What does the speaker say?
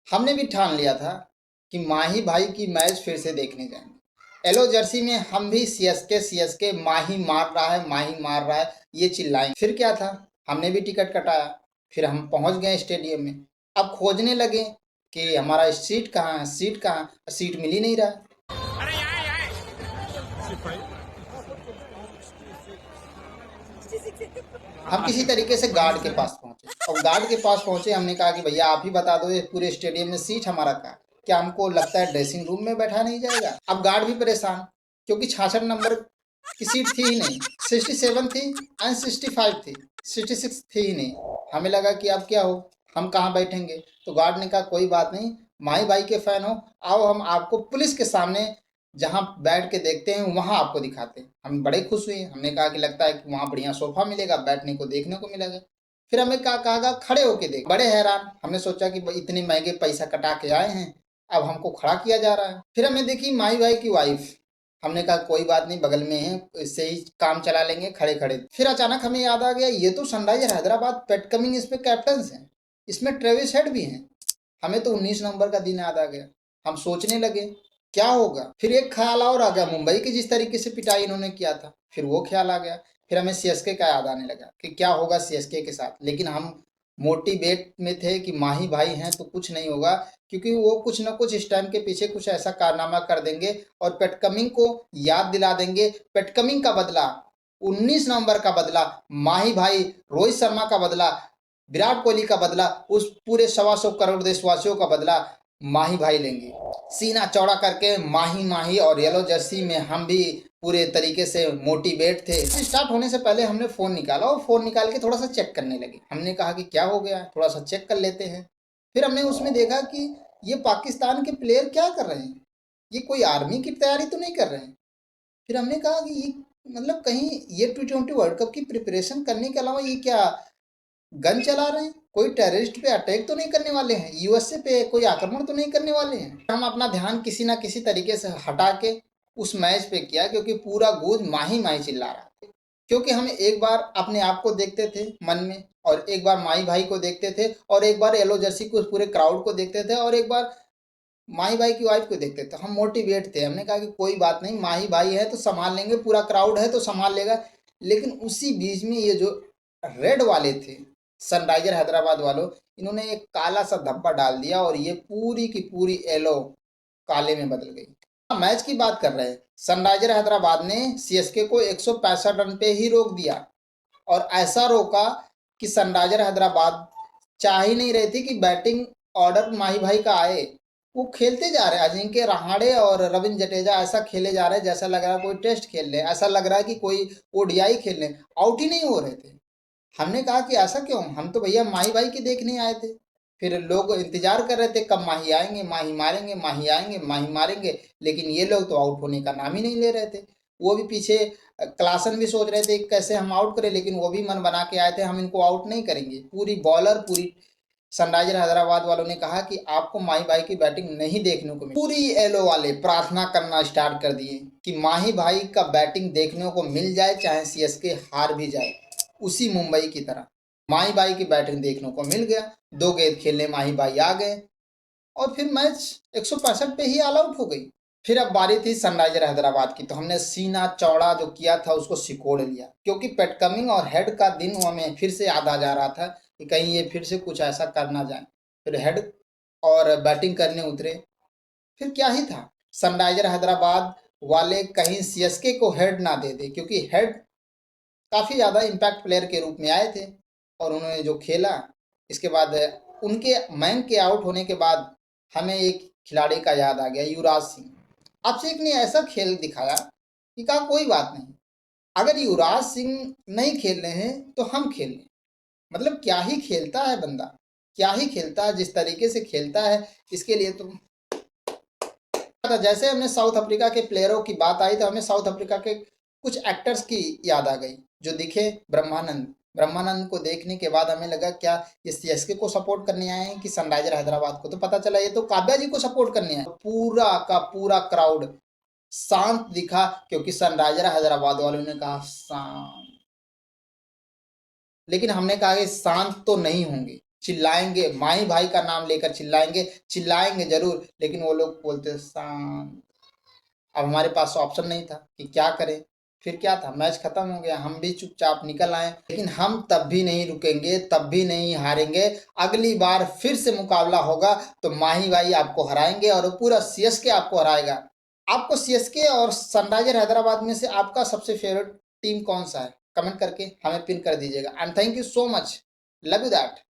हमने भी ठान लिया था कि माही भाई की मैच फिर से देखने जाएंगे। येलो जर्सी में हम भी सीएसके माही मार रहा है, माही मार रहा है, ये चिल्लाएं। फिर क्या था, हमने भी टिकट कटाया। फिर हम पहुंच गए स्टेडियम में। अब खोजने लगे कि हमारा सीट कहाँ है, सीट कहाँ है? सीट मिल ही नहीं रहा। हम किसी तरीके से गार्ड के पास पहुंचे और गार्ड के पास पहुंचे, हमने कहा कि भैया आप ही बता दो ये पूरे स्टेडियम में सीट हमारा कहाँ है? क्या हमको लगता है ड्रेसिंग रूम में बैठा नहीं जाएगा? अब गार्ड भी परेशान, क्योंकि 66 नंबर की सीट थी ही नहीं, 67 थी एंड 65 थी, 66 थी ही नहीं। हमें लगा कि अब क्या हो, हम कहाँ बैठेंगे? तो गार्ड ने कहा कोई बात नहीं, माही भाई के फैन हो, आओ हम आपको पुलिस के सामने जहाँ बैठ के देखते हैं वहां आपको दिखाते हैं। हम बड़े खुश हुए, हमने कहा कि लगता है कि वहां बढ़िया सोफा मिलेगा, बैठने को देखने को मिलेगा। फिर हमें कहा खड़े होके देख। बड़े हैरान, हमने सोचा कि इतने महंगे पैसा कटा के आए हैं, अब हमको खड़ा किया जा रहा है। फिर हमें देखी माई भाई की वाइफ। हमने कहा कोई बात नहीं, बगल में है, इससे ही काम चला लेंगे खड़े खड़े। फिर अचानक हमें याद आ गया, ये तो सनराइजर हैदराबाद पेट कमिंग इस पे कैप्टन है, इसमें ट्रेविस हेड भी हैं। हमें तो 19 नंबर का दिन याद आ गया। हम सोचने लगे क्या होगा। फिर एक ख्याल और आ गया, मुंबई की जिस तरीके से पिटाई इन्होंने किया था, फिर वो ख्याल आ गया। फिर हमें सीएसके का याद आने लगा कि क्या होगा सीएसके के साथ। लेकिन हम मोटिवेट में थे कि माही भाई हैं तो कुछ नहीं होगा, क्योंकि वो कुछ ना कुछ इस टाइम के पीछे कुछ ऐसा कारनामा कर देंगे और पेट कमिंग को याद दिला देंगे। पेट कमिंग का बदला, 19 नवंबर का बदला, माही भाई रोहित शर्मा का बदला, विराट कोहली का बदला, उस पूरे 125 करोड़ देशवासियों का बदला माही भाई लेंगे। सीना चौड़ा करके माही माही और येलो जर्सी में हम भी पूरे तरीके से मोटिवेट थे। स्टार्ट होने से पहले हमने फ़ोन निकाला और फ़ोन निकाल के थोड़ा सा चेक करने लगे। हमने कहा कि क्या हो गया, थोड़ा सा चेक कर लेते हैं। फिर हमने उसमें देखा कि ये पाकिस्तान के प्लेयर क्या कर रहे हैं, ये कोई आर्मी की तैयारी तो नहीं कर रहे हैं। फिर हमने कहा कि ये मतलब कहीं ये T20 वर्ल्ड कप की प्रिपरेशन करने के अलावा ये क्या गन चला रहे हैं? कोई टेररिस्ट पे अटैक तो नहीं करने वाले हैं? यूएसए पे कोई आक्रमण तो नहीं करने वाले हैं? हम अपना ध्यान किसी ना किसी तरीके से हटा के उस मैच पे किया, क्योंकि पूरा गूंज माही माही चिल्ला रहा था। क्योंकि हम एक बार अपने आप को देखते थे मन में, और एक बार माही भाई को देखते थे, और एक बार येलो जर्सी को पूरे क्राउड को देखते थे, और एक बार माही भाई की वाइफ को देखते थे। हम मोटिवेट थे, हमने कहा कि कोई बात नहीं, माही भाई है तो संभाल लेंगे, पूरा क्राउड है तो संभाल लेगा। लेकिन उसी बीच में ये जो रेड वाले थे, सनराइजर हैदराबाद वालों, इन्होंने एक काला सा धब्बा डाल दिया और ये पूरी की पूरी येलो काले में बदल गई। मैच की बात कर रहे हैं, सनराइजर हैदराबाद ने सीएसके को 165 रन पे ही रोक दिया, और ऐसा रोका कि सनराइजर हैदराबाद चाह ही नहीं रही थी कि बैटिंग ऑर्डर माही भाई का आए। वो खेलते जा रहे हैं, अजिंक्य रहाणे और रविंद्र जडेजा ऐसा खेले जा रहे हैं जैसा लग रहा है कोई टेस्ट खेल रहे हैं, ऐसा लग रहा है कि कोई ओडीआई खेल रहे हैं, आउट ही नहीं हो रहे थे। हमने कहा कि ऐसा क्यों, हम तो भैया माही भाई के देखने आए थे। फिर लोग इंतजार कर रहे थे कब माही आएंगे, माही मारेंगे, माही आएंगे, माही मारेंगे, लेकिन ये लोग तो आउट होने का नाम ही नहीं ले रहे थे। वो भी पीछे क्लासन भी सोच रहे थे कैसे हम आउट करें, लेकिन वो भी मन बना के आए थे हम इनको आउट नहीं करेंगे। पूरी बॉलर पूरी सनराइजर हैदराबाद वालों ने कहा कि आपको माही भाई की बैटिंग नहीं देखने को मिली। पूरी येलो वाले प्रार्थना करना स्टार्ट कर दिए कि माही भाई का बैटिंग देखने को मिल जाए, चाहे सीएसके हार भी जाए। उसी मुंबई की तरह माही भाई की बैटिंग देखने को मिल गया। 2 गेंद खेलने माही भाई आ गए और फिर मैच 165 पे ही ऑल आउट हो गई। फिर अब बारी थी सनराइजर हैदराबाद की, तो हमने सीना चौड़ा जो किया था उसको सिकोड़ लिया, क्योंकि पेट कमिंग और हेड का दिन हमें फिर से याद आ जा रहा था कि कहीं ये फिर से कुछ ऐसा कर ना जाए। फिर हेड और बैटिंग करने उतरे। फिर क्या ही था, सनराइजर हैदराबाद वाले कहीं सीएसके को हेड ना दे दे, क्योंकि हेड काफ़ी ज़्यादा इम्पैक्ट प्लेयर के रूप में आए थे और उन्होंने जो खेला। इसके बाद उनके मैंग के आउट होने के बाद हमें एक खिलाड़ी का याद आ गया, युवराज सिंह। अभिषेक ने ऐसा खेल दिखाया कि कहा कोई बात नहीं, अगर युवराज सिंह नहीं खेल रहे हैं तो हम खेल लें। मतलब क्या ही खेलता है बंदा, क्या ही खेलता है, जिस तरीके से खेलता है इसके लिए तो। जैसे हमने साउथ अफ्रीका के प्लेयरों की बात आई तो हमें साउथ अफ्रीका के कुछ एक्टर्स की याद आ गई जो दिखे। ब्रह्मानंद, ब्रह्मानंद को देखने के बाद हमें लगा क्या ये सीएसके को सपोर्ट करने आए हैं कि सनराइजर हैदराबाद को, तो पता चला ये तो काव्या जी को सपोर्ट करने आए। पूरा का पूरा क्राउड शांत दिखा, क्योंकि सनराइजर हैदराबाद वालों ने कहा शांत। लेकिन हमने कहा कि शांत तो नहीं होंगे, चिल्लाएंगे, माही भाई का नाम लेकर चिल्लाएंगे, चिल्लाएंगे जरूर, लेकिन वो लोग बोलते शांत। अब हमारे पास ऑप्शन नहीं था कि क्या करें। फिर क्या था, मैच खत्म हो गया, हम भी चुपचाप निकल आए, लेकिन हम तब भी नहीं रुकेंगे, तब भी नहीं हारेंगे। अगली बार फिर से मुकाबला होगा तो माही भाई आपको हराएंगे और पूरा सीएसके आपको हराएगा। आपको सीएसके और सनराइजर हैदराबाद में से आपका सबसे फेवरेट टीम कौन सा है, कमेंट करके हमें पिन कर दीजिएगा। And thank you so much, love you that.